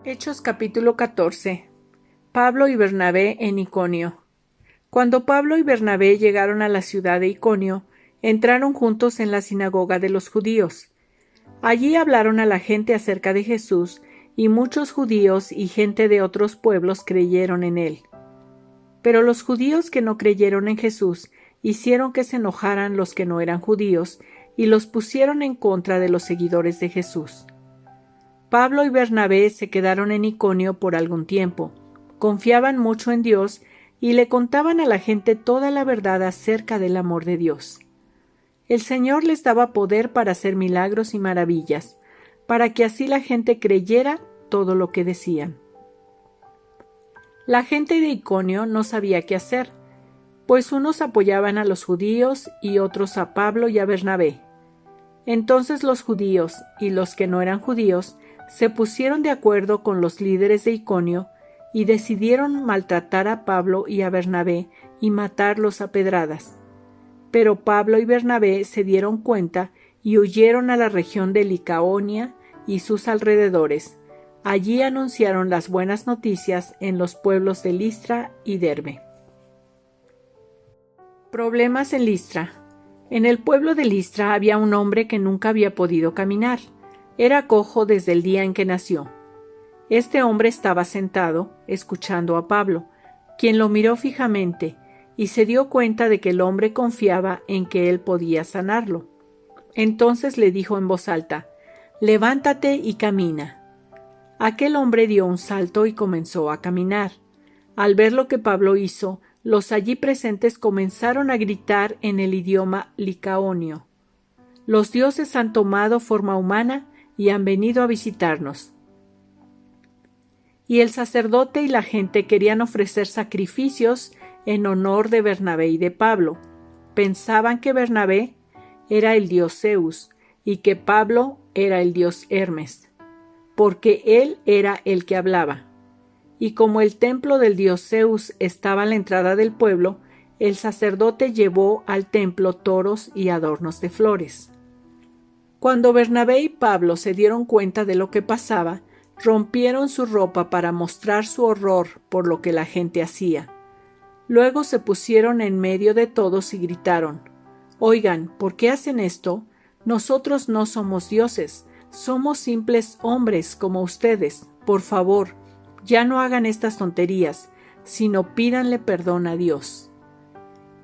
Hechos capítulo 14. Pablo y Bernabé en Iconio. Cuando Pablo y Bernabé llegaron a la ciudad de Iconio, entraron juntos en la sinagoga de los judíos. Allí hablaron a la gente acerca de Jesús, y muchos judíos y gente de otros pueblos creyeron en él. Pero los judíos que no creyeron en Jesús hicieron que se enojaran los que no eran judíos, y los pusieron en contra de los seguidores de Jesús. Pablo y Bernabé se quedaron en Iconio por algún tiempo, confiaban mucho en Dios y le contaban a la gente toda la verdad acerca del amor de Dios. El Señor les daba poder para hacer milagros y maravillas, para que así la gente creyera todo lo que decían. La gente de Iconio no sabía qué hacer, pues unos apoyaban a los judíos y otros a Pablo y a Bernabé. Entonces los judíos y los que no eran judíos se pusieron de acuerdo con los líderes de Iconio y decidieron maltratar a Pablo y a Bernabé y matarlos a pedradas. Pero Pablo y Bernabé se dieron cuenta y huyeron a la región de Licaonia y sus alrededores. Allí anunciaron las buenas noticias en los pueblos de Listra y Derbe. Problemas en Listra. En el pueblo de Listra había un hombre que nunca había podido caminar. Era cojo desde el día en que nació. Este hombre estaba sentado, escuchando a Pablo, quien lo miró fijamente, y se dio cuenta de que el hombre confiaba en que él podía sanarlo. Entonces le dijo en voz alta: «Levántate y camina». Aquel hombre dio un salto y comenzó a caminar. Al ver lo que Pablo hizo, los allí presentes comenzaron a gritar en el idioma licaonio: «Los dioses han tomado forma humana y han venido a visitarnos». Y el sacerdote y la gente querían ofrecer sacrificios en honor de Bernabé y de Pablo. Pensaban que Bernabé era el dios Zeus y que Pablo era el dios Hermes, porque él era el que hablaba. Y como el templo del dios Zeus estaba a la entrada del pueblo, el sacerdote llevó al templo toros y adornos de flores. Cuando Bernabé y Pablo se dieron cuenta de lo que pasaba, rompieron su ropa para mostrar su horror por lo que la gente hacía. Luego se pusieron en medio de todos y gritaron: «Oigan, ¿por qué hacen esto? Nosotros no somos dioses, somos simples hombres como ustedes. Por favor, ya no hagan estas tonterías, sino pídanle perdón a Dios.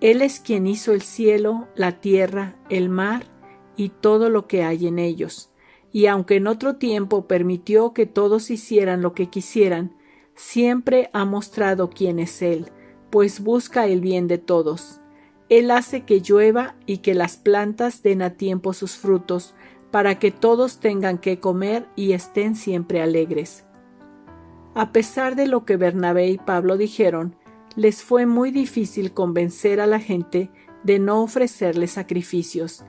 Él es quien hizo el cielo, la tierra, el mar y todo lo que hay en ellos. Y aunque en otro tiempo permitió que todos hicieran lo que quisieran, siempre ha mostrado quién es Él, pues busca el bien de todos. Él hace que llueva y que las plantas den a tiempo sus frutos, para que todos tengan que comer y estén siempre alegres». A pesar de lo que Bernabé y Pablo dijeron, les fue muy difícil convencer a la gente de no ofrecerles sacrificios.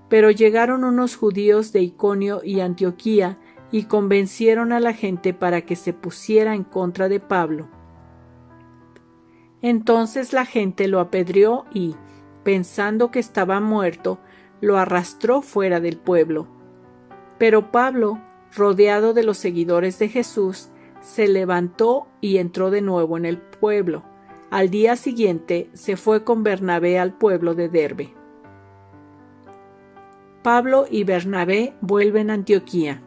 Pero llegaron unos judíos de Iconio y Antioquía y convencieron a la gente para que se pusiera en contra de Pablo. Entonces la gente lo apedreó y, pensando que estaba muerto, lo arrastró fuera del pueblo. Pero Pablo, rodeado de los seguidores de Jesús, se levantó y entró de nuevo en el pueblo. Al día siguiente se fue con Bernabé al pueblo de Derbe. Pablo y Bernabé vuelven a Antioquía.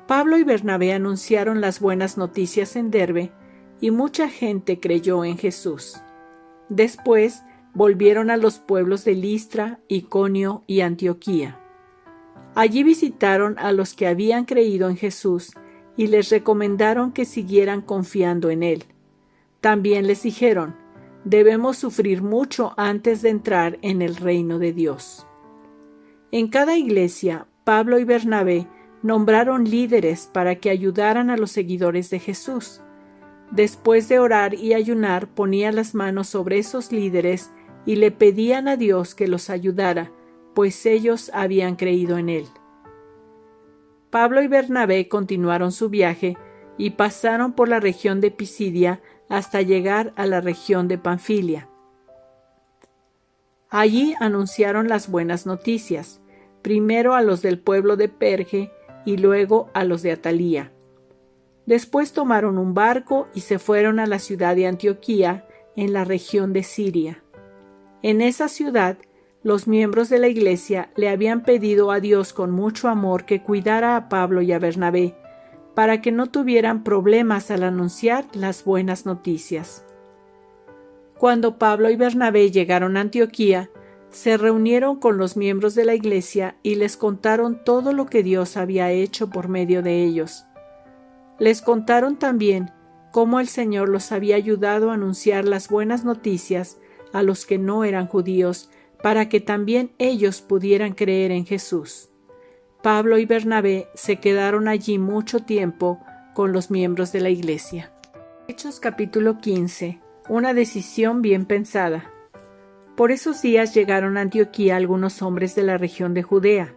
Pablo y Bernabé anunciaron las buenas noticias en Derbe y mucha gente creyó en Jesús. Después volvieron a los pueblos de Listra, Iconio y Antioquía. Allí visitaron a los que habían creído en Jesús y les recomendaron que siguieran confiando en Él. También les dijeron: «Debemos sufrir mucho antes de entrar en el reino de Dios». En cada iglesia, Pablo y Bernabé nombraron líderes para que ayudaran a los seguidores de Jesús. Después de orar y ayunar, ponían las manos sobre esos líderes y le pedían a Dios que los ayudara, pues ellos habían creído en Él. Pablo y Bernabé continuaron su viaje y pasaron por la región de Pisidia hasta llegar a la región de Panfilia. Allí anunciaron las buenas noticias, primero a los del pueblo de Perge y luego a los de Atalía. Después tomaron un barco y se fueron a la ciudad de Antioquía, en la región de Siria. En esa ciudad, los miembros de la iglesia le habían pedido a Dios con mucho amor que cuidara a Pablo y a Bernabé, para que no tuvieran problemas al anunciar las buenas noticias. Cuando Pablo y Bernabé llegaron a Antioquía, se reunieron con los miembros de la iglesia y les contaron todo lo que Dios había hecho por medio de ellos. Les contaron también cómo el Señor los había ayudado a anunciar las buenas noticias a los que no eran judíos, para que también ellos pudieran creer en Jesús. Pablo y Bernabé se quedaron allí mucho tiempo con los miembros de la iglesia. Hechos capítulo 15. Una decisión bien pensada. Por esos días llegaron a Antioquía algunos hombres de la región de Judea.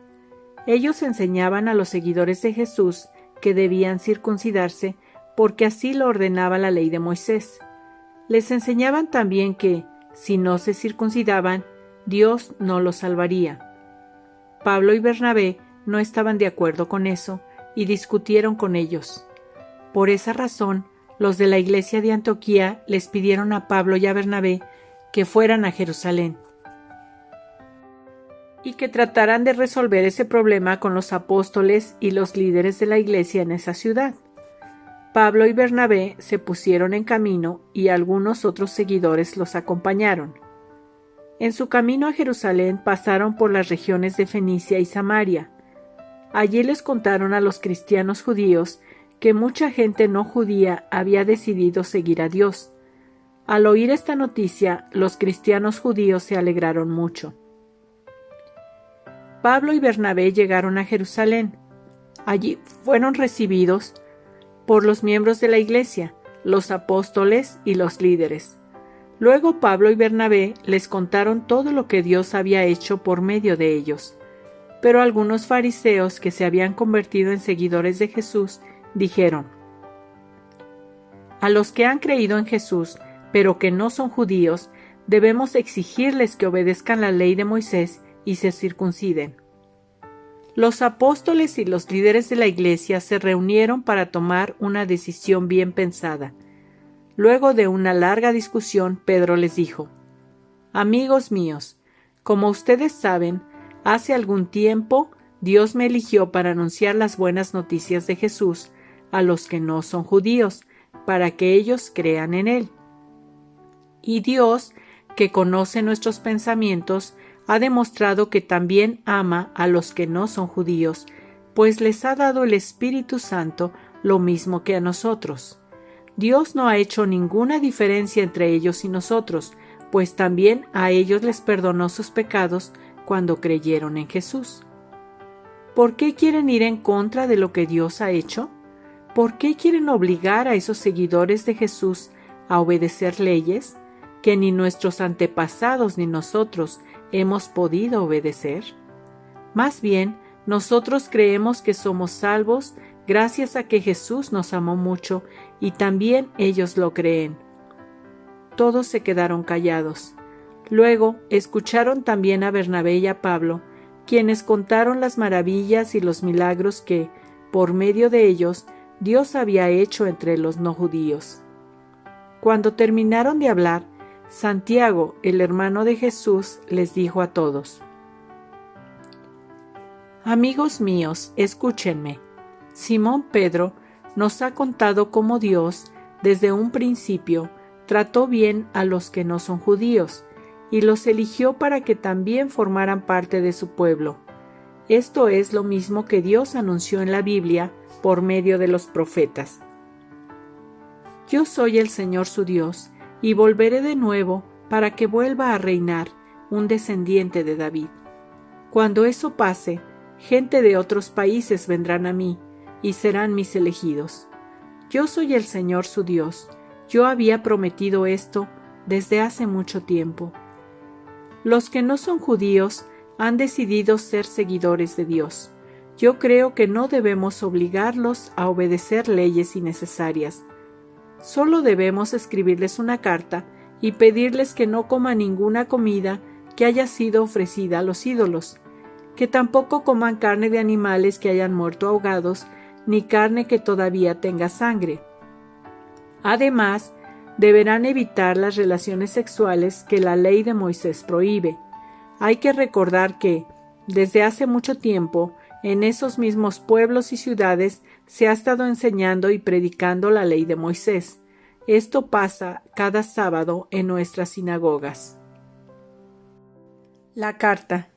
Ellos enseñaban a los seguidores de Jesús que debían circuncidarse, porque así lo ordenaba la ley de Moisés. Les enseñaban también que, si no se circuncidaban, Dios no los salvaría. Pablo y Bernabé no estaban de acuerdo con eso y discutieron con ellos. Por esa razón, los de la iglesia de Antioquía les pidieron a Pablo y a Bernabé que fueran a Jerusalén y que trataran de resolver ese problema con los apóstoles y los líderes de la iglesia en esa ciudad. Pablo y Bernabé se pusieron en camino y algunos otros seguidores los acompañaron. En su camino a Jerusalén pasaron por las regiones de Fenicia y Samaria. Allí les contaron a los cristianos judíos que mucha gente no judía había decidido seguir a Dios. Al oír esta noticia, los cristianos judíos se alegraron mucho. Pablo y Bernabé llegaron a Jerusalén. Allí fueron recibidos por los miembros de la iglesia, los apóstoles y los líderes. Luego Pablo y Bernabé les contaron todo lo que Dios había hecho por medio de ellos. Pero algunos fariseos que se habían convertido en seguidores de Jesús dijeron: a los que han creído en Jesús, pero que no son judíos, debemos exigirles que obedezcan la ley de Moisés y se circunciden. Los apóstoles y los líderes de la iglesia se reunieron para tomar una decisión bien pensada. Luego de una larga discusión, Pedro les dijo: amigos míos, como ustedes saben, hace algún tiempo Dios me eligió para anunciar las buenas noticias de Jesús a los que no son judíos, para que ellos crean en Él. Y Dios, que conoce nuestros pensamientos, ha demostrado que también ama a los que no son judíos, pues les ha dado el Espíritu Santo lo mismo que a nosotros. Dios no ha hecho ninguna diferencia entre ellos y nosotros, pues también a ellos les perdonó sus pecados cuando creyeron en Jesús. ¿Por qué quieren ir en contra de lo que Dios ha hecho? ¿Por qué quieren obligar a esos seguidores de Jesús a obedecer leyes que ni nuestros antepasados ni nosotros hemos podido obedecer? Más bien, nosotros creemos que somos salvos gracias a que Jesús nos amó mucho y también ellos lo creen. Todos se quedaron callados. Luego escucharon también a Bernabé y a Pablo, quienes contaron las maravillas y los milagros que, por medio de ellos, Dios había hecho entre los no judíos. Cuando terminaron de hablar, Santiago, el hermano de Jesús, les dijo a todos: amigos míos, escúchenme. Simón Pedro nos ha contado cómo Dios, desde un principio, trató bien a los que no son judíos, y los eligió para que también formaran parte de su pueblo. Esto es lo mismo que Dios anunció en la Biblia por medio de los profetas. Yo soy el Señor su Dios, y volveré de nuevo para que vuelva a reinar un descendiente de David. Cuando eso pase, gente de otros países vendrán a mí, y serán mis elegidos. Yo soy el Señor su Dios. Yo había prometido esto desde hace mucho tiempo. Los que no son judíos han decidido ser seguidores de Dios. Yo creo que no debemos obligarlos a obedecer leyes innecesarias. Solo debemos escribirles una carta y pedirles que no coman ninguna comida que haya sido ofrecida a los ídolos, que tampoco coman carne de animales que hayan muerto ahogados, ni carne que todavía tenga sangre. Además, deberán evitar las relaciones sexuales que la ley de Moisés prohíbe. Hay que recordar que, desde hace mucho tiempo, en esos mismos pueblos y ciudades se ha estado enseñando y predicando la ley de Moisés. Esto pasa cada sábado en nuestras sinagogas. La carta.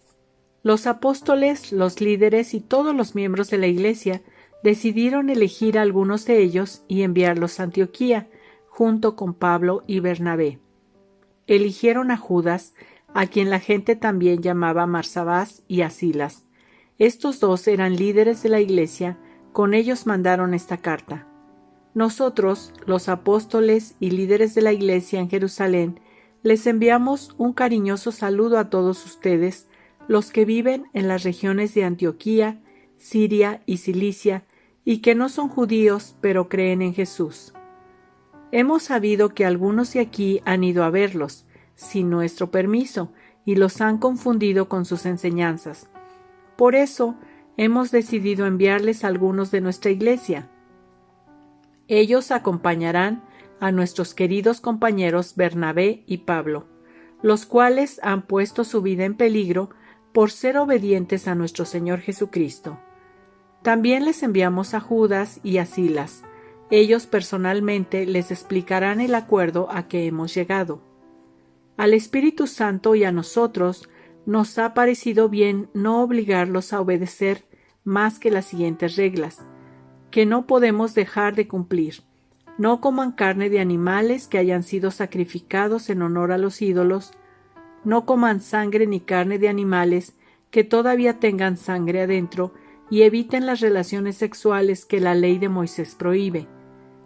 Los apóstoles, los líderes y todos los miembros de la Iglesia decidieron elegir a algunos de ellos y enviarlos a Antioquía, junto con Pablo y Bernabé. Eligieron a Judas, a quien la gente también llamaba Barsabás, y a Silas. Estos dos eran líderes de la Iglesia, con ellos mandaron esta carta. Nosotros, los apóstoles y líderes de la Iglesia en Jerusalén, les enviamos un cariñoso saludo a todos ustedes, los que viven en las regiones de Antioquía, Siria y Cilicia, y que no son judíos, pero creen en Jesús. Hemos sabido que algunos de aquí han ido a verlos, sin nuestro permiso, y los han confundido con sus enseñanzas. Por eso, hemos decidido enviarles a algunos de nuestra iglesia. Ellos acompañarán a nuestros queridos compañeros Bernabé y Pablo, los cuales han puesto su vida en peligro por ser obedientes a nuestro Señor Jesucristo. También les enviamos a Judas y a Silas. Ellos personalmente les explicarán el acuerdo a que hemos llegado. Al Espíritu Santo y a nosotros nos ha parecido bien no obligarlos a obedecer más que las siguientes reglas, que no podemos dejar de cumplir. No coman carne de animales que hayan sido sacrificados en honor a los ídolos, no coman sangre ni carne de animales que todavía tengan sangre adentro, y eviten las relaciones sexuales que la ley de Moisés prohíbe.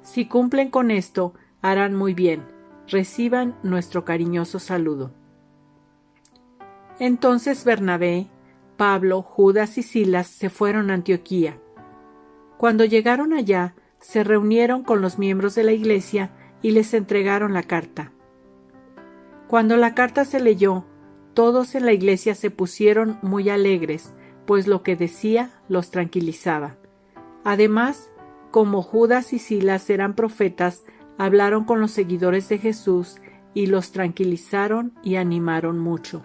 Si cumplen con esto, harán muy bien. Reciban nuestro cariñoso saludo. Entonces Bernabé, Pablo, Judas y Silas se fueron a Antioquía. Cuando llegaron allá, se reunieron con los miembros de la iglesia y les entregaron la carta. Cuando la carta se leyó, todos en la iglesia se pusieron muy alegres, pues lo que decía los tranquilizaba. Además, como Judas y Silas eran profetas, hablaron con los seguidores de Jesús y los tranquilizaron y animaron mucho.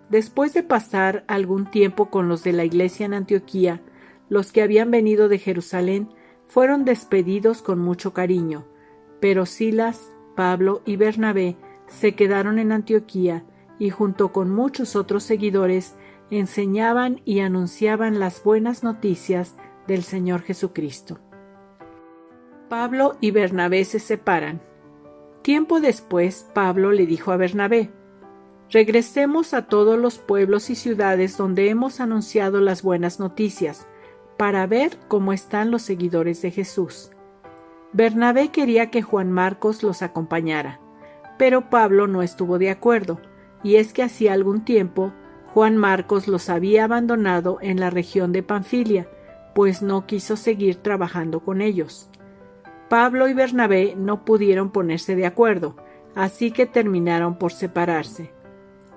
Después de pasar algún tiempo con los de la iglesia en Antioquía, los que habían venido de Jerusalén fueron despedidos con mucho cariño, pero Silas, Pablo y Bernabé se quedaron en Antioquía y junto con muchos otros seguidores enseñaban y anunciaban las buenas noticias del Señor Jesucristo. Pablo y Bernabé se separan. Tiempo después, Pablo le dijo a Bernabé: regresemos a todos los pueblos y ciudades donde hemos anunciado las buenas noticias, para ver cómo están los seguidores de Jesús. Bernabé quería que Juan Marcos los acompañara, pero Pablo no estuvo de acuerdo, y es que hacía algún tiempo Juan Marcos los había abandonado en la región de Panfilia, pues no quiso seguir trabajando con ellos. Pablo y Bernabé no pudieron ponerse de acuerdo, así que terminaron por separarse.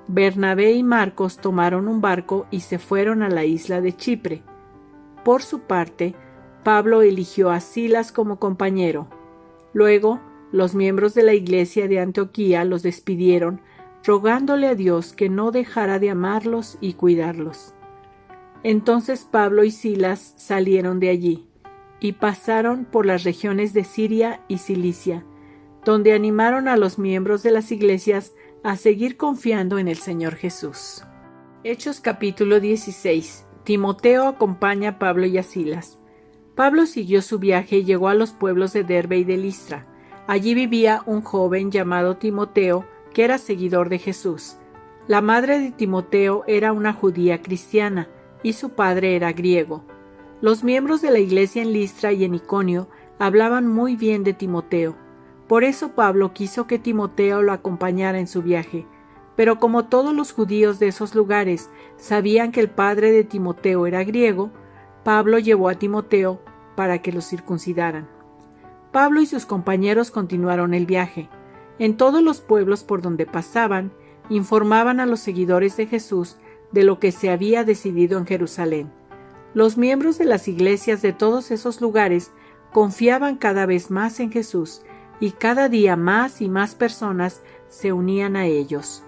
Bernabé y Marcos tomaron un barco y se fueron a la isla de Chipre. Por su parte, Pablo eligió a Silas como compañero. Luego, los miembros de la iglesia de Antioquía los despidieron, rogándole a Dios que no dejara de amarlos y cuidarlos. Entonces Pablo y Silas salieron de allí y pasaron por las regiones de Siria y Cilicia, donde animaron a los miembros de las iglesias a seguir confiando en el Señor Jesús. Hechos capítulo 16. Timoteo acompaña a Pablo y a Silas. Pablo siguió su viaje y llegó a los pueblos de Derbe y de Listra. Allí vivía un joven llamado Timoteo, que era seguidor de Jesús. La madre de Timoteo era una judía cristiana, y su padre era griego. Los miembros de la iglesia en Listra y en Iconio hablaban muy bien de Timoteo. Por eso Pablo quiso que Timoteo lo acompañara en su viaje. Pero como todos los judíos de esos lugares sabían que el padre de Timoteo era griego, Pablo llevó a Timoteo para que lo circuncidaran. Pablo y sus compañeros continuaron el viaje. En todos los pueblos por donde pasaban, informaban a los seguidores de Jesús de lo que se había decidido en Jerusalén. Los miembros de las iglesias de todos esos lugares confiaban cada vez más en Jesús, y cada día más y más personas se unían a ellos.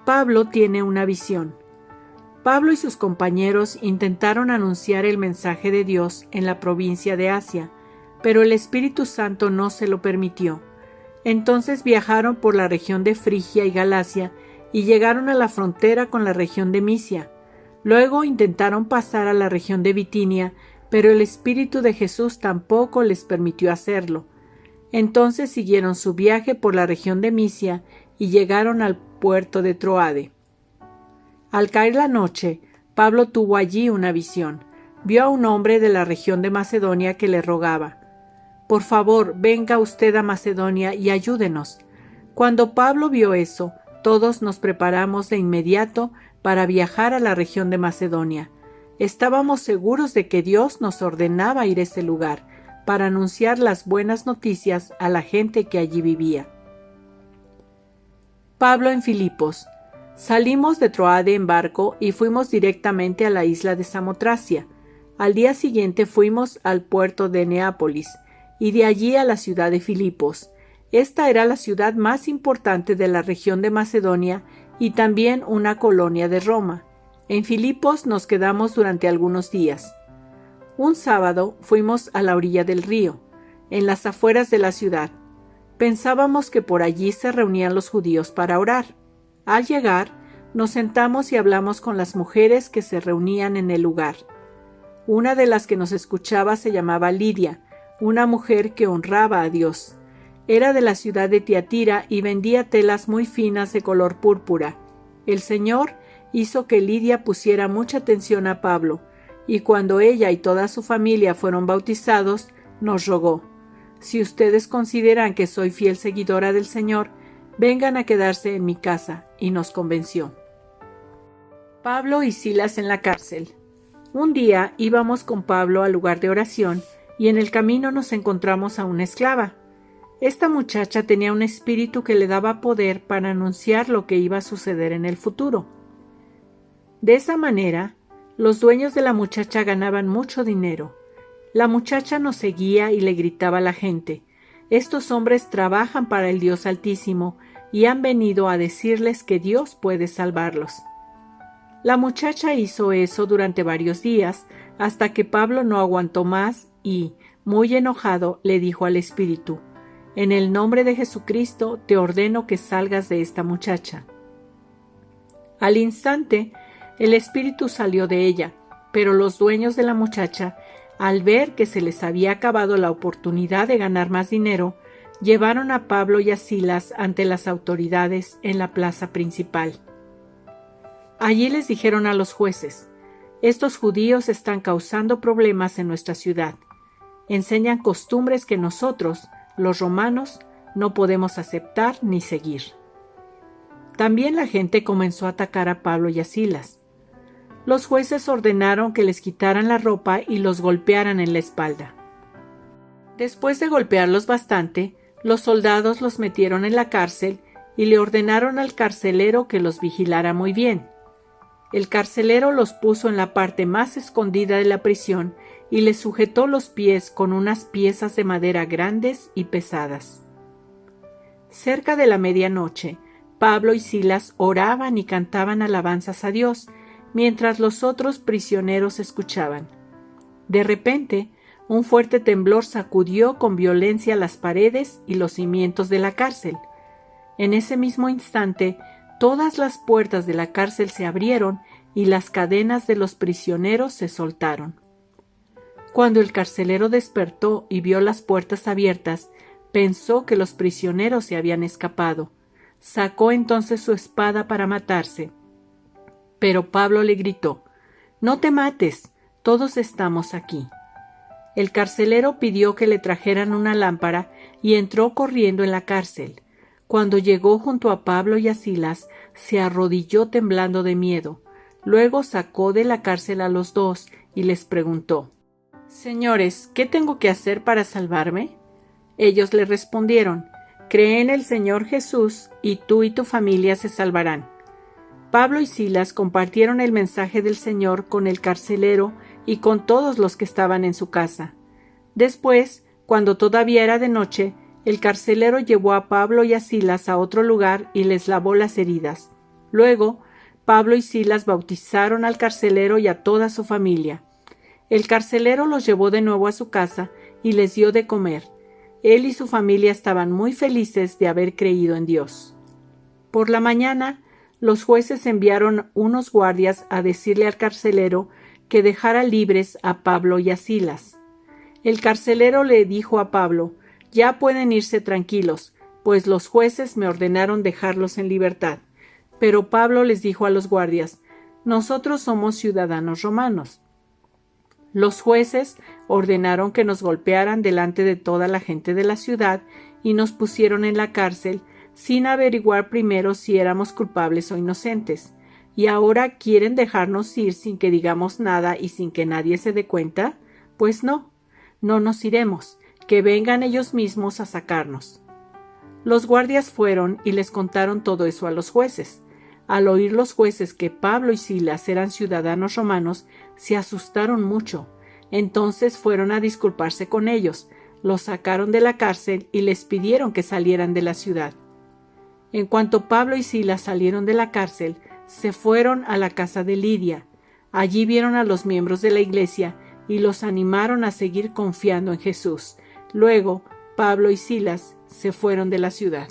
Pablo tiene una visión. Pablo y sus compañeros intentaron anunciar el mensaje de Dios en la provincia de Asia, pero el Espíritu Santo no se lo permitió. Entonces viajaron por la región de Frigia y Galacia y llegaron a la frontera con la región de Misia. Luego intentaron pasar a la región de Bitinia, pero el Espíritu de Jesús tampoco les permitió hacerlo. Entonces siguieron su viaje por la región de Misia y llegaron al puerto de Troade. Al caer la noche, Pablo tuvo allí una visión. Vio a un hombre de la región de Macedonia que le rogaba: «Por favor, venga usted a Macedonia y ayúdenos». Cuando Pablo vio eso, todos nos preparamos de inmediato para viajar a la región de Macedonia. Estábamos seguros de que Dios nos ordenaba ir a ese lugar para anunciar las buenas noticias a la gente que allí vivía. Pablo en Filipos. Salimos de Troade en barco y fuimos directamente a la isla de Samotracia. Al día siguiente fuimos al puerto de Neápolis y de allí a la ciudad de Filipos. Esta era la ciudad más importante de la región de Macedonia y también una colonia de Roma. En Filipos nos quedamos durante algunos días. Un sábado fuimos a la orilla del río, en las afueras de la ciudad. Pensábamos que por allí se reunían los judíos para orar. Al llegar, nos sentamos y hablamos con las mujeres que se reunían en el lugar. Una de las que nos escuchaba se llamaba Lidia, una mujer que honraba a Dios. Era de la ciudad de Tiatira y vendía telas muy finas de color púrpura. El Señor hizo que Lidia pusiera mucha atención a Pablo, y cuando ella y toda su familia fueron bautizados, nos rogó: «Si ustedes consideran que soy fiel seguidora del Señor, vengan a quedarse en mi casa», y nos convenció. Pablo y Silas en la cárcel. Un día íbamos con Pablo al lugar de oración y en el camino nos encontramos a una esclava. Esta muchacha tenía un espíritu que le daba poder para anunciar lo que iba a suceder en el futuro. De esa manera, los dueños de la muchacha ganaban mucho dinero. La muchacha nos seguía y le gritaba a la gente: «Estos hombres trabajan para el Dios Altísimo y han venido a decirles que Dios puede salvarlos». La muchacha hizo eso durante varios días, hasta que Pablo no aguantó más y, muy enojado, le dijo al espíritu: «En el nombre de Jesucristo te ordeno que salgas de esta muchacha». Al instante, el espíritu salió de ella, pero los dueños de la muchacha, al ver que se les había acabado la oportunidad de ganar más dinero, llevaron a Pablo y a Silas ante las autoridades en la plaza principal. Allí les dijeron a los jueces: «Estos judíos están causando problemas en nuestra ciudad. Enseñan costumbres que nosotros, los romanos, no podemos aceptar ni seguir». También la gente comenzó a atacar a Pablo y a Silas. Los jueces ordenaron que les quitaran la ropa y los golpearan en la espalda. Después de golpearlos bastante, los soldados los metieron en la cárcel y le ordenaron al carcelero que los vigilara muy bien. El carcelero los puso en la parte más escondida de la prisión y les sujetó los pies con unas piezas de madera grandes y pesadas. Cerca de la medianoche, Pablo y Silas oraban y cantaban alabanzas a Dios, mientras los otros prisioneros escuchaban. De repente, un fuerte temblor sacudió con violencia las paredes y los cimientos de la cárcel. En ese mismo instante, todas las puertas de la cárcel se abrieron y las cadenas de los prisioneros se soltaron. Cuando el carcelero despertó y vio las puertas abiertas, pensó que los prisioneros se habían escapado. Sacó entonces su espada para matarse. Pero Pablo le gritó: «No te mates, todos estamos aquí». El carcelero pidió que le trajeran una lámpara y entró corriendo en la cárcel. Cuando llegó junto a Pablo y a Silas, se arrodilló temblando de miedo. Luego sacó de la cárcel a los dos y les preguntó: «Señores, ¿qué tengo que hacer para salvarme?». Ellos le respondieron: «Cree en el Señor Jesús y tú y tu familia se salvarán». Pablo y Silas compartieron el mensaje del Señor con el carcelero y con todos los que estaban en su casa. Después, cuando todavía era de noche, el carcelero llevó a Pablo y a Silas a otro lugar y les lavó las heridas. Luego, Pablo y Silas bautizaron al carcelero y a toda su familia. El carcelero los llevó de nuevo a su casa y les dio de comer. Él y su familia estaban muy felices de haber creído en Dios. Por la mañana, los jueces enviaron unos guardias a decirle al carcelero que dejara libres a Pablo y a Silas. El carcelero le dijo a Pablo: «Ya pueden irse tranquilos, pues los jueces me ordenaron dejarlos en libertad». Pero Pablo les dijo a los guardias: «Nosotros somos ciudadanos romanos». Los jueces ordenaron que nos golpearan delante de toda la gente de la ciudad y nos pusieron en la cárcel sin averiguar primero si éramos culpables o inocentes. ¿Y ahora quieren dejarnos ir sin que digamos nada y sin que nadie se dé cuenta? Pues no nos iremos, que vengan ellos mismos a sacarnos». Los guardias fueron y les contaron todo eso a los jueces. Al oír los jueces que Pablo y Silas eran ciudadanos romanos, se asustaron mucho. Entonces fueron a disculparse con ellos, los sacaron de la cárcel y les pidieron que salieran de la ciudad. En cuanto Pablo y Silas salieron de la cárcel, se fueron a la casa de Lidia. Allí vieron a los miembros de la iglesia y los animaron a seguir confiando en Jesús. Luego, Pablo y Silas se fueron de la ciudad.